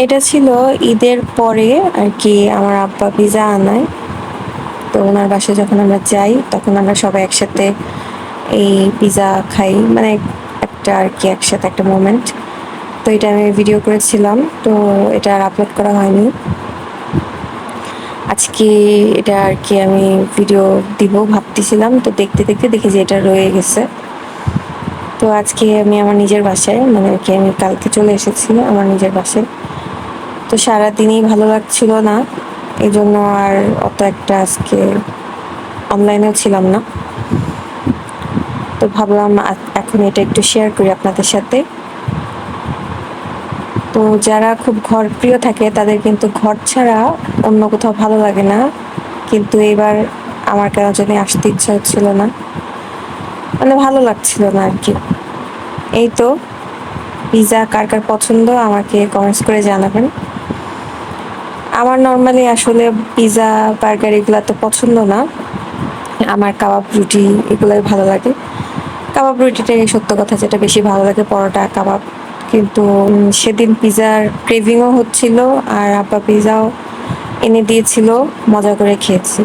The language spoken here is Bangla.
এটা ছিল ঈদের পরে আর কি আমার আব্বা পিজা আনায়। তো ওনার বাসায় যখন আমরা যাই তখন আমরা সবাই একসাথে এই পিজা খাই, মানে একটা আর কি একসাথে একটা মোমেন্ট। তো এটা আমি ভিডিও করেছিলাম, তো এটা আর আপলোড করা হয়নি। আজকে এটা আর কি আমি ভিডিও দিব ভাবতেছিলাম, তো দেখতে দেখতে দেখি যে এটা রয়ে গেছে। তো আজকে আমি আমার নিজের বাসায়, মানে আর কি আমি কালকে চলে এসেছি আমার নিজের বাসায়। তো সারাদিনই ভালো লাগছিল না, এই জন্য আর অত একটা আজকে অনলাইনেও ছিলাম না। তো ভাবলাম এখন এটা একটু শেয়ার করি আপনাদের সাথে। তো যারা খুব ঘর প্রিয় থাকে তাদের কিন্তু ঘর ছাড়া অন্য কোথাও ভালো লাগে না, কিন্তু এবার আমার কেন জানি আসতে ইচ্ছা হচ্ছিল না, মানে ভালো লাগছিল না আর কি। এই তো, পিৎজা কার কার পছন্দ আমাকে কমেন্টস করে জানাবেন। আমার নর্মালি আসলে পিৎজা বার্গার এগুলা তো পছন্দ না, আমার কাবাব রুটি এগুলোই ভালো লাগে। কাবাব রুটিটাই সত্য কথা যেটা বেশি ভালো লাগে, পরোটা কাবাব। কিন্তু সেদিন পিৎজার ক্রেভিংও হচ্ছিল, আর আব্বা পিৎজাও এনে দিয়েছিল, মজা করে খেয়েছি।